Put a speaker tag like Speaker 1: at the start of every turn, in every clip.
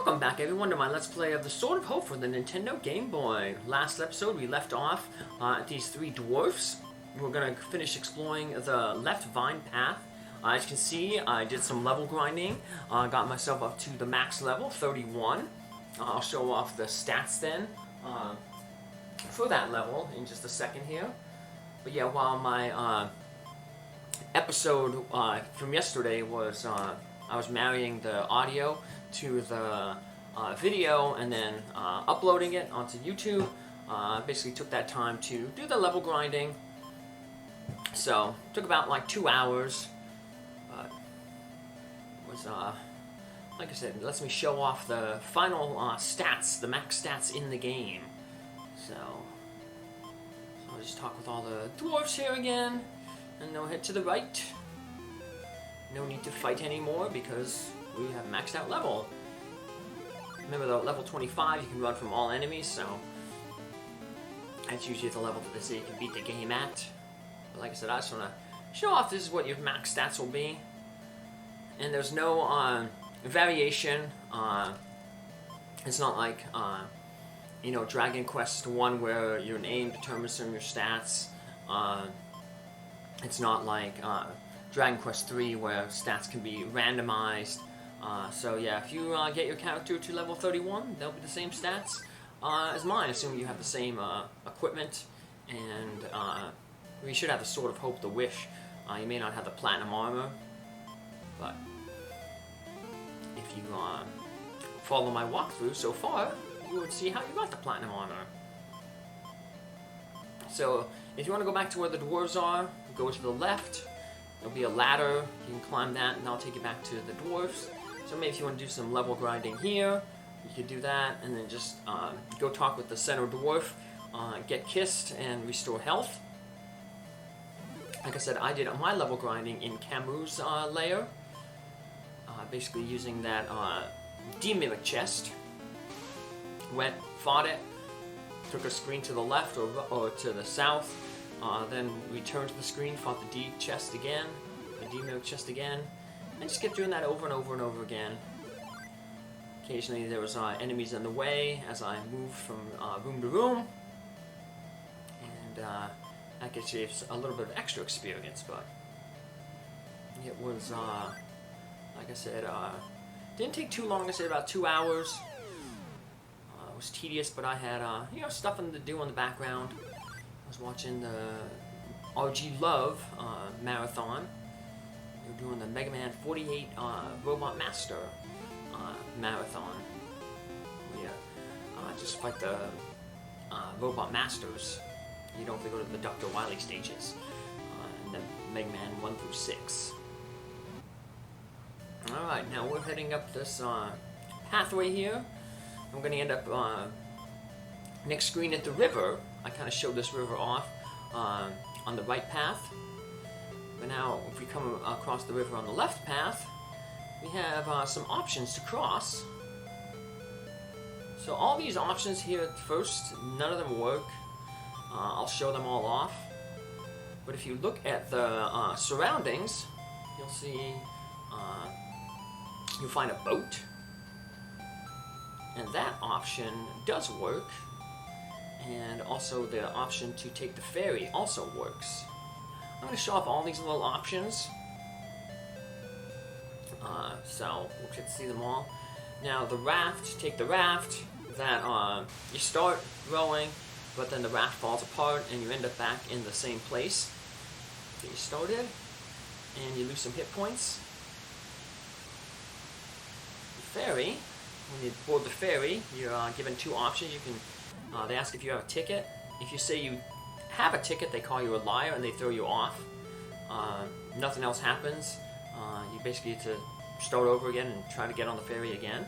Speaker 1: Welcome back everyone to my Let's Play of the Sword of Hope for the Nintendo Game Boy. Last episode we left off at these three dwarfs. We're going to finish exploring the left vine path. As you can see, I did some level grinding. Got myself up to the max level, 31. I'll show off the stats then for that level in just a second here. But yeah, while my episode from yesterday was I was marrying the audio to the video and then uploading it onto YouTube. Basically took that time to do the level grinding. So took about like 2 hours. Was like I said, it lets me show off the final stats, the max stats in the game. So I'll just talk with all the dwarves here again, and they'll head to the right. No need to fight anymore because we have maxed out level. Remember though, at level 25 you can run from all enemies, so that's usually the level that they say you can beat the game at. But like I said, I just want to show off this is what your max stats will be. And there's no variation. It's not like you know, Dragon Quest 1 where your name determines some of your stats. It's not like Dragon Quest 3 where stats can be randomized. So yeah, if you get your character to level 31, they'll be the same stats as mine, assuming you have the same equipment, and you should have the Sword of Hope, the Wish. You may not have the Platinum Armor, but if you follow my walkthrough so far, you would see how you got the Platinum Armor. So if you want to go back to where the dwarves are, go to the left. There'll be a ladder, you can climb that, and that'll take you back to the dwarves. So maybe if you want to do some level grinding here, you could do that, and then just go talk with the center dwarf, get kissed, and restore health. Like I said, I did my level grinding in Camu's lair, basically using that D-Mimic chest. Went, fought it, took a screen to the left or to the south, then returned to the screen, fought the D chest again, the D-Mimic chest again, and just kept doing that over and over and over again. Occasionally there was enemies in the way as I moved from room to room, and that gets you a little bit of extra experience, but it was, like I said, didn't take too long. I said about 2 hours. It was tedious, but I had you know, stuff to do in the background. I was watching the RG Love marathon. They were doing the Mega Man 48 Robot Master marathon. Yeah, just fight the Robot Masters. You don't have to go to the Dr. Wily stages. And then Mega Man 1 through 6. Alright, now we're heading up this pathway here. I'm going to end up next screen at the river. I kind of showed this river off on the right path. But now, if we come across the river on the left path, we have some options to cross. So all these options here at first, none of them work. I'll show them all off. But if you look at the surroundings, you'll see you'll find a boat. And that option does work. And also the option to take the ferry also works. I'm going to show off all these little options. So we'll get to see them all. Now the raft, take the raft, that you start rowing, but then the raft falls apart and you end up back in the same place that you started, and you lose some hit points. The ferry, when you board the ferry, you're given two options. You can, they ask if you have a ticket. If you say you have a ticket, they call you a liar and they throw you off. Nothing else happens. You basically get to start over again and try to get on the ferry again.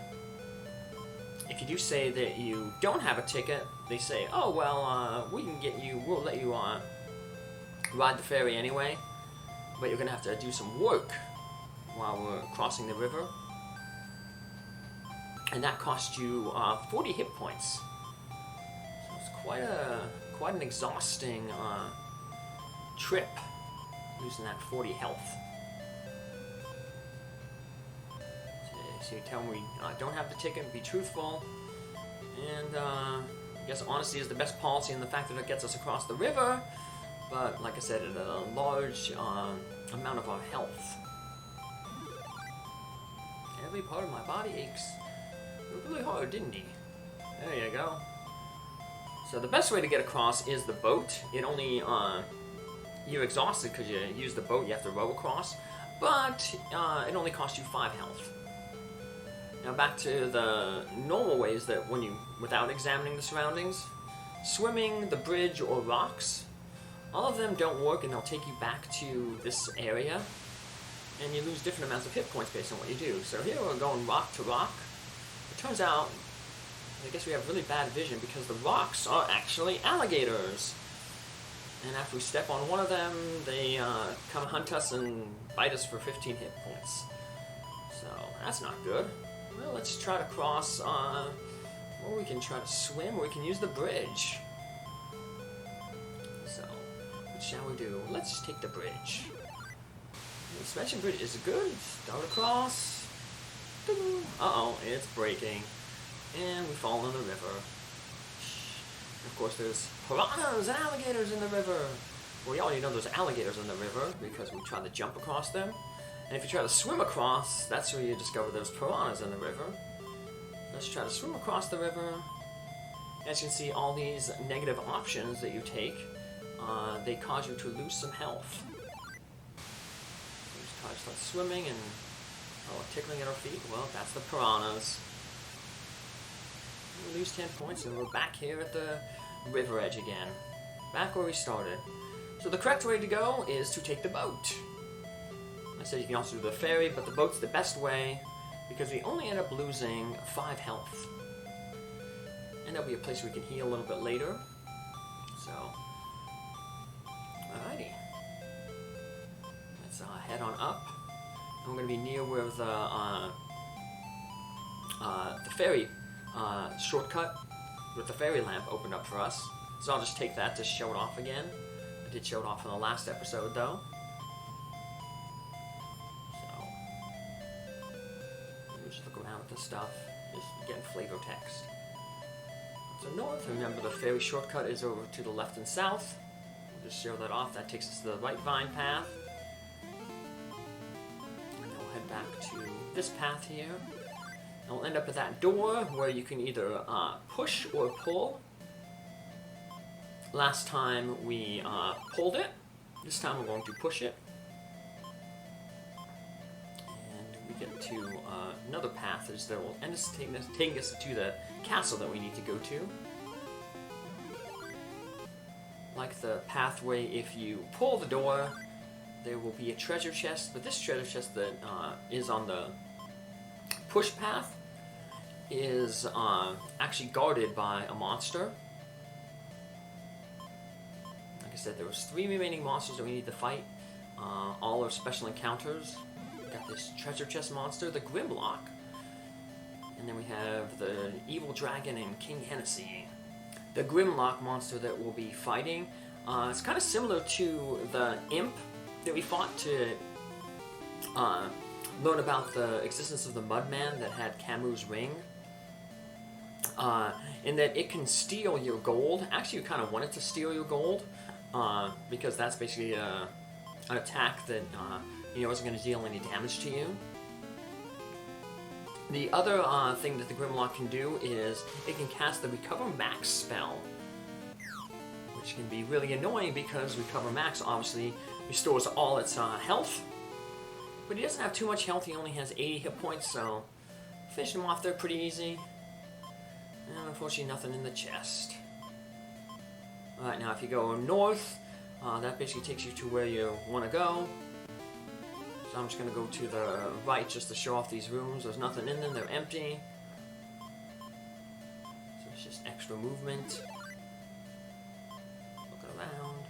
Speaker 1: If you do say that you don't have a ticket, they say, oh well, we'll let you ride the ferry anyway, but you're gonna have to do some work while we're crossing the river. And that costs you 40 hit points. So it's quite an exhausting trip, using that 40 health. So you tell them we don't have the ticket, be truthful, and I guess honesty is the best policy in the fact that it gets us across the river, but like I said, at a large amount of our health. Every part of my body aches. It was really hard, didn't he? There you go. So the best way to get across is the boat. It only, you're exhausted because you use the boat, you have to row across, but it only costs you 5 health. Now back to the normal ways that when you, without examining the surroundings, swimming, the bridge, or rocks, all of them don't work and they'll take you back to this area, and you lose different amounts of hit points based on what you do. So here we're going rock to rock. It turns out, I guess we have really bad vision because the rocks are actually alligators. And after we step on one of them, they come hunt us and bite us for 15 hit points. So that's not good. Well, let's try to cross, or we can try to swim, or we can use the bridge. So, what shall we do? Let's take the bridge. The suspension bridge is good. Start across. Uh-oh, it's breaking. And we fall in the river. Of course, there's piranhas and alligators in the river. Well, we already know there's alligators in the river because we tried to jump across them. And if you try to swim across, that's where you discover there's piranhas in the river. Let's try to swim across the river. As you can see, all these negative options that you take, they cause you to lose some health. So just start swimming and tickling at our feet. Well, that's the piranhas. We lose 10 points and we're back here at the river edge again. Back where we started. So the correct way to go is to take the boat. I said you can also do the ferry, but the boat's the best way because we only end up losing 5 health. And there'll be a place we can heal a little bit later. So, alrighty. Let's head on up. And we're going to be near where the ferry shortcut with the fairy lamp opened up for us. So I'll just take that to show it off again. I did show it off in the last episode though. So let me just look around at the stuff, just getting flavor text. So north, remember the fairy shortcut is over to the left and south. We'll just show that off. That takes us to the right vine path. And then we'll head back to this path here. And we'll end up at that door where you can either push or pull. Last time we pulled it. This time we're going to push it. And we get to another path that will end us taking us to the castle that we need to go to. Like the pathway, if you pull the door, there will be a treasure chest. But this treasure chest that is on the push path is actually guarded by a monster. Like I said, there was 3 remaining monsters that we need to fight. All are special encounters. We got this treasure chest monster, the Grimlock. And then we have the evil dragon and King Hennessy. The Grimlock monster that we'll be fighting, it's kind of similar to the imp that we fought to learn about the existence of the Mudman that had Camu's ring. In that it can steal your gold. Actually, you kind of want it to steal your gold, because that's basically an attack that isn't going to deal any damage to you. The other thing that the Grimlock can do is it can cast the Recover Max spell, which can be really annoying because Recover Max obviously restores all its health, but he doesn't have too much health. He only has 80 hit points, so finish him off there pretty easy. And unfortunately nothing in the chest. Alright, now if you go north, that basically takes you to where you want to go. So I'm just going to go to the right just to show off these rooms. There's nothing in them, they're empty. So it's just extra movement. Looking around.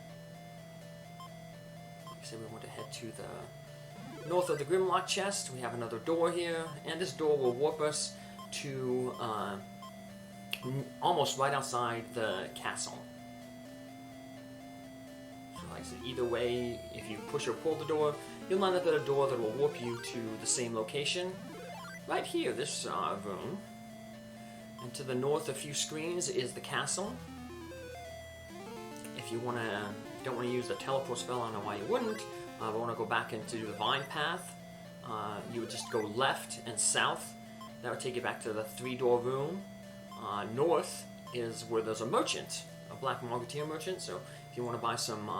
Speaker 1: Like I said, we want to head to the north of the Grimlock chest. We have another door here, and this door will warp us to almost right outside the castle. So like I said, either way, if you push or pull the door, you'll end up at a door that will warp you to the same location. right here, this room. And to the north, a few screens, is the castle. If you don't want to use the teleport spell, I don't know why you wouldn't, but want to go back into the vine path, you would just go left and south. That would take you back to the 3-door room. North is where there's a merchant, a black marketeer merchant, so if you want to buy some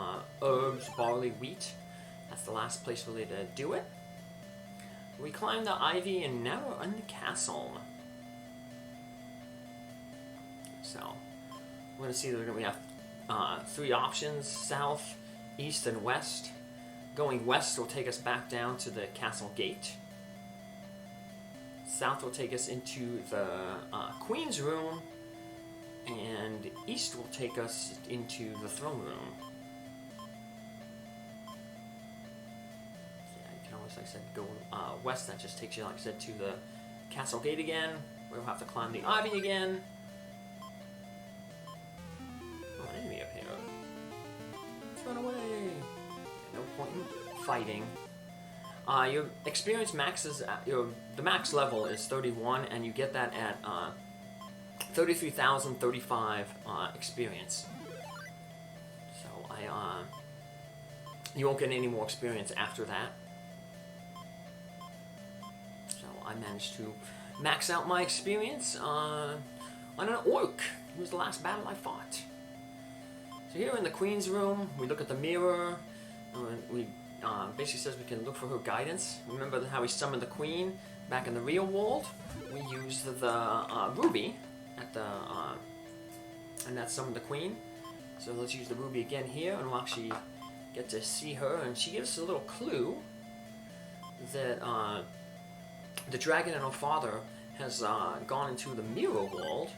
Speaker 1: herbs, barley, wheat, that's the last place really to do it. We climbed the ivy and now we're in the castle. So, we're going to see that we have 3 options, south, east, and west. Going west will take us back down to the castle gate. South will take us into the Queen's room, and east will take us into the throne room. Yeah, you can always, like I said, go west. That just takes you, like I said, to the castle gate again. We'll have to climb the ivy again. Oh, an enemy up here. Let's run away. Yeah, no point in fighting. Your experience maxes the max level is 31, and you get that at 33,035 experience. So you won't get any more experience after that. So I managed to max out my experience on an orc. It was the last battle I fought. So here in the Queen's room, we look at the mirror. We basically says we can look for her guidance. Remember how we summoned the Queen back in the real world? We used the ruby at the and that summoned the Queen. So let's use the ruby again here, and we'll actually get to see her. And she gives us a little clue that the dragon and her father has gone into the mirror world,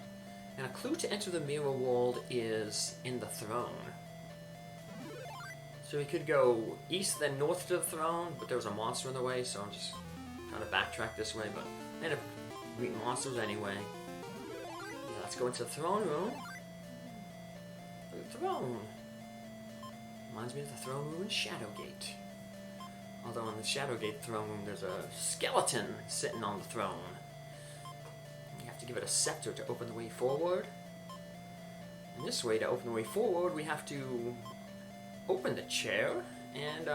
Speaker 1: and a clue to enter the mirror world is in the throne. So we could go east then north to the throne, but there was a monster in the way, so I'm just trying to backtrack this way, but I ended up meeting monsters anyway. Yeah, let's go into the throne room. The throne. Reminds me of the throne room in Shadowgate. Although in the Shadowgate throne room there's a skeleton sitting on the throne. You have to give it a scepter to open the way forward. And this way, to open the way forward, we have to open the chair, and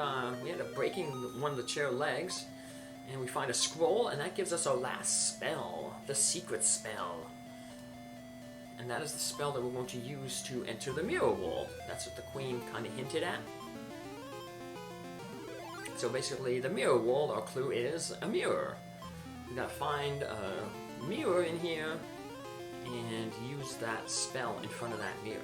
Speaker 1: we end up breaking one of the chair legs, and we find a scroll, and that gives us our last spell, the secret spell. And that is the spell that we're going to use to enter the mirror world. That's what the Queen kind of hinted at. So basically, the mirror world, our clue is a mirror. We gotta find a mirror in here and use that spell in front of that mirror.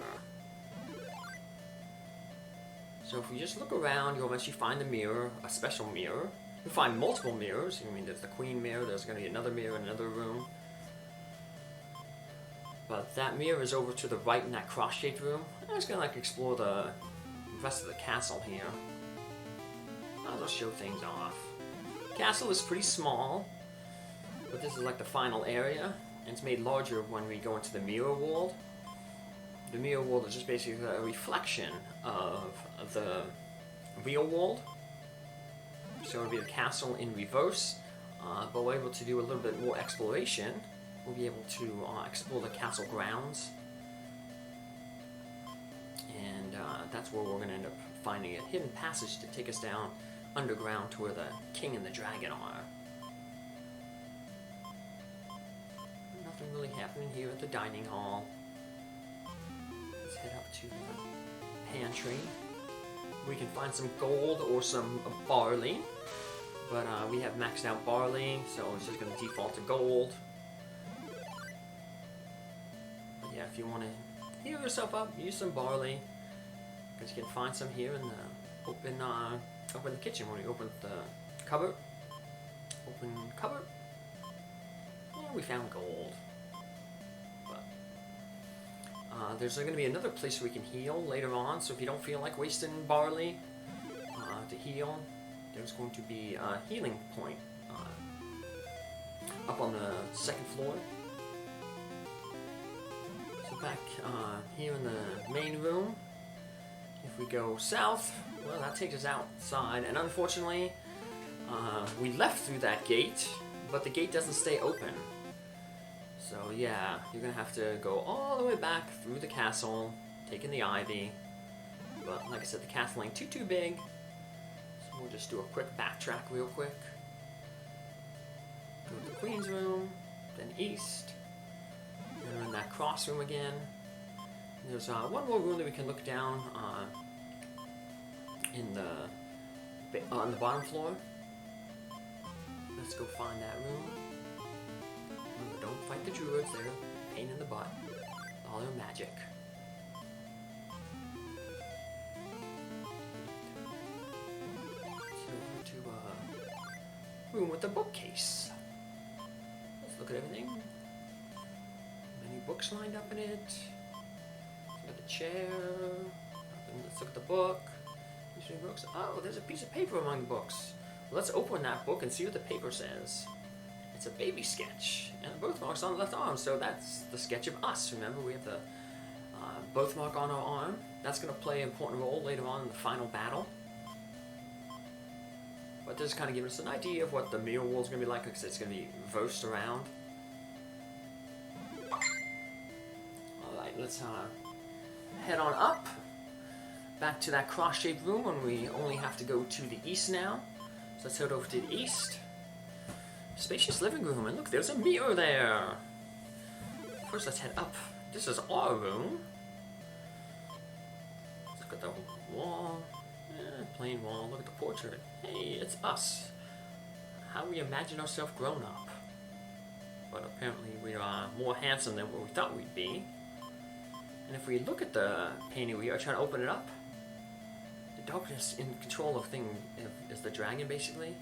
Speaker 1: So if we just look around, you'll eventually find the mirror, a special mirror. You'll find multiple mirrors. I mean, there's the Queen mirror, there's going to be another mirror in another room. But that mirror is over to the right in that cross-shaped room. I'm just going to explore the rest of the castle here. I'll just show things off. Castle is pretty small, but this is like the final area, and it's made larger when we go into the mirror world. The mirror world is just basically a reflection of the real world. So it'll be the castle in reverse, but we're able to do a little bit more exploration. We'll be able to explore the castle grounds, and that's where we're going to end up finding a hidden passage to take us down underground to where the king and the dragon are. Nothing really happening here at the dining hall. Let's head up to the pantry. We can find some gold or some barley, but we have maxed out barley, so it's just going to default to gold. But yeah, if you want to heal yourself up, use some barley, because you can find some here in the open the kitchen when you open the cupboard. Open cupboard. Yeah, we found gold. There's going to be another place where we can heal later on, so if you don't feel like wasting barley to heal, there's going to be a healing point up on the second floor. So back here in the main room, if we go south, well, that takes us outside, and unfortunately we left through that gate, but the gate doesn't stay open. So yeah, you're gonna have to go all the way back through the castle, taking the ivy. But like I said, the castle ain't too big. So we'll just do a quick backtrack real quick. Go to the Queen's room, then east. And we're in that cross room again. There's one more room that we can look down on the bottom floor. Let's go find that room. Remember, don't fight the druids, they're a pain in the butt. All their magic. So over to room with the bookcase. Let's look at everything. Many books lined up in it. Look at the chair. Let's look at the book. Books. Oh, there's a piece of paper among the books. Well, let's open that book and see what the paper says. It's a baby sketch, and the birthmark's on the left arm, so that's the sketch of us. Remember, we have the birthmark on our arm. That's going to play an important role later on in the final battle. But this is kind of giving us an idea of what the mirror world's going to be like, because it's going to be reversed around. Alright, let's head on up. Back to that cross-shaped room, and we only have to go to the east now. So let's head over to the east. Spacious living room, and look, there's a mirror there. First, let's head up. This is our room. Let's look at the wall. Plain wall. Look at the portrait. Hey, it's us. How we imagine ourselves grown up. But apparently we are more handsome than what we thought we'd be. And if we look at the painting, we are trying to open it up. The darkness in control of thing is the dragon, basically.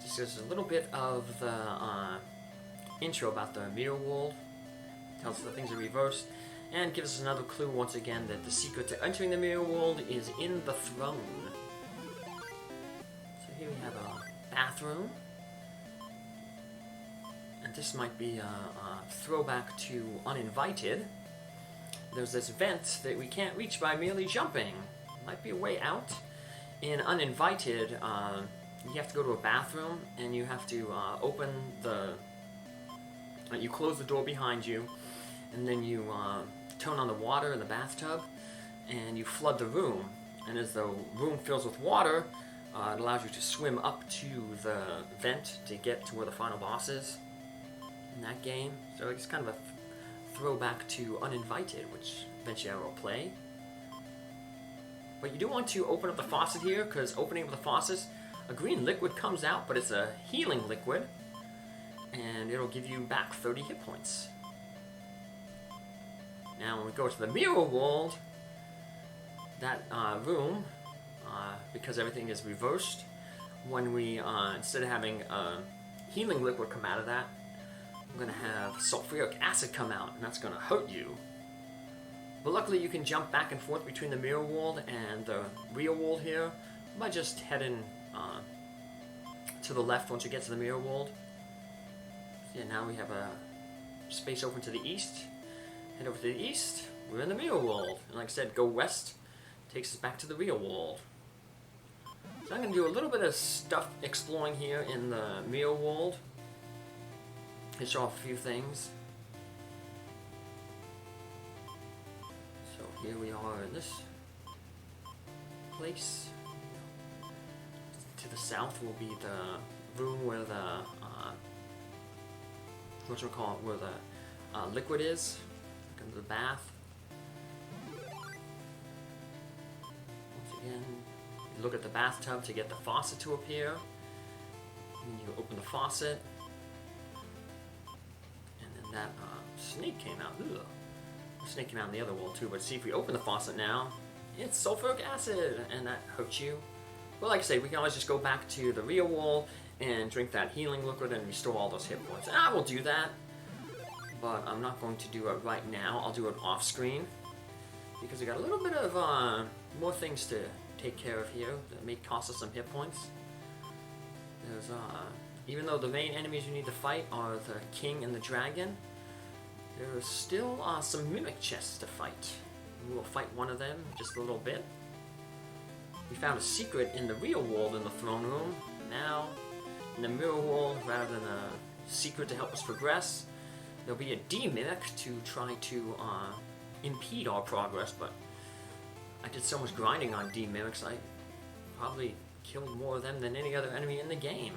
Speaker 1: Just there's a little bit of the intro about the mirror world. Tells us that things are reversed, and gives us another clue once again that the secret to entering the mirror world is in the throne. So here we have a bathroom, and this might be a throwback to Uninvited. There's this vent that we can't reach by merely jumping. Might be a way out. In Uninvited, you have to go to a bathroom, and you have to open the... you close the door behind you, and then you turn on the water in the bathtub, and you flood the room. And as the room fills with water, it allows you to swim up to the vent to get to where the final boss is in that game. So it's kind of a throwback to Uninvited, which eventually I will play. But you do want to open up the faucet here, because opening up the faucet, a green liquid comes out, but it's a healing liquid, and it'll give you back 30 hit points. Now when we go to the mirror world, that room, because everything is reversed, when we, instead of having a healing liquid come out of that, we're going to have sulfuric acid come out, and that's going to hurt you. But luckily you can jump back and forth between the mirror world and the real world here by just heading to the left once you get to the mirror world. So yeah, now we have a space open to the east. Head over to the east, we're in the mirror world. And like I said, go west, takes us back to the real world. So I'm going to do a little bit of stuff exploring here in the mirror world. To show off a few things. So here we are in this place. To the south will be the room where the where the liquid is. Look into the bath. Once again, you look at the bathtub to get the faucet to appear. And you open the faucet. That snake came out. Ugh. The snake came out in the other world too, but see if we open the faucet now, it's sulfuric acid, and that hurts you. Well, like I say, we can always just go back to the real world and drink that healing liquid and restore all those hit points. And I will do that, but I'm not going to do it right now. I'll do it off screen, because we got a little bit of more things to take care of here that may cost us some hit points. There's even though the main enemies you need to fight are the king and the dragon, there's still some mimic chests to fight. We will fight one of them in just a little bit. We found a secret in the real world in the throne room. Now, in the mirror world rather than a secret to help us progress. There'll be a D-Mimic to try to impede our progress, but I did so much grinding on D-Mimics, I probably killed more of them than any other enemy in the game.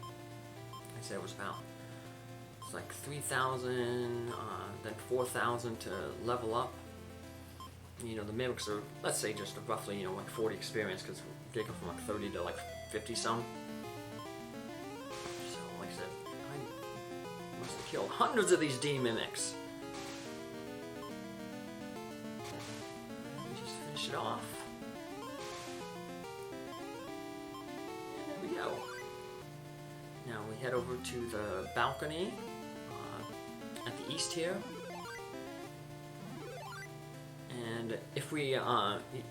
Speaker 1: I said it was about, it's like 3,000, then 4,000 to level up. You know, the mimics are, let's say, just roughly, you know, like 40 experience, because they go from like 30 to like 50 some. So, like I said, I must have killed hundreds of these D-Mimics. Let me just finish it off. And there we go. Now we head over to the balcony at the east here. And if we, you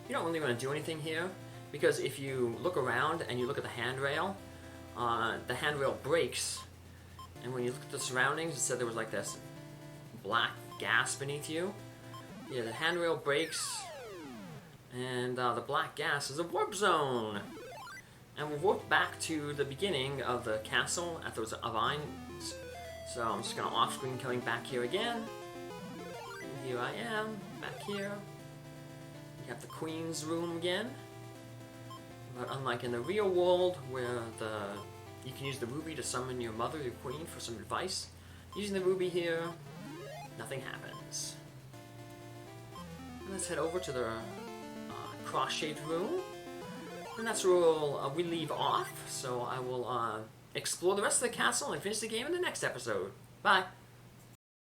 Speaker 1: don't really want to do anything here, because if you look around and you look at the handrail breaks, and when you look at the surroundings, it said there was like this black gas beneath you. Yeah, the handrail breaks, and the black gas is a warp zone. And we'll warp back to the beginning of the castle at those vines. So I'm just gonna off-screen coming back here again. And here I am, back here. You have the Queen's room again. But unlike in the real world, where you can use the ruby to summon your mother, your queen, for some advice, using the ruby here, nothing happens. And let's head over to the cross-shaped room. And that's where we leave off, so I will explore the rest of the castle and finish the game in the next episode. Bye!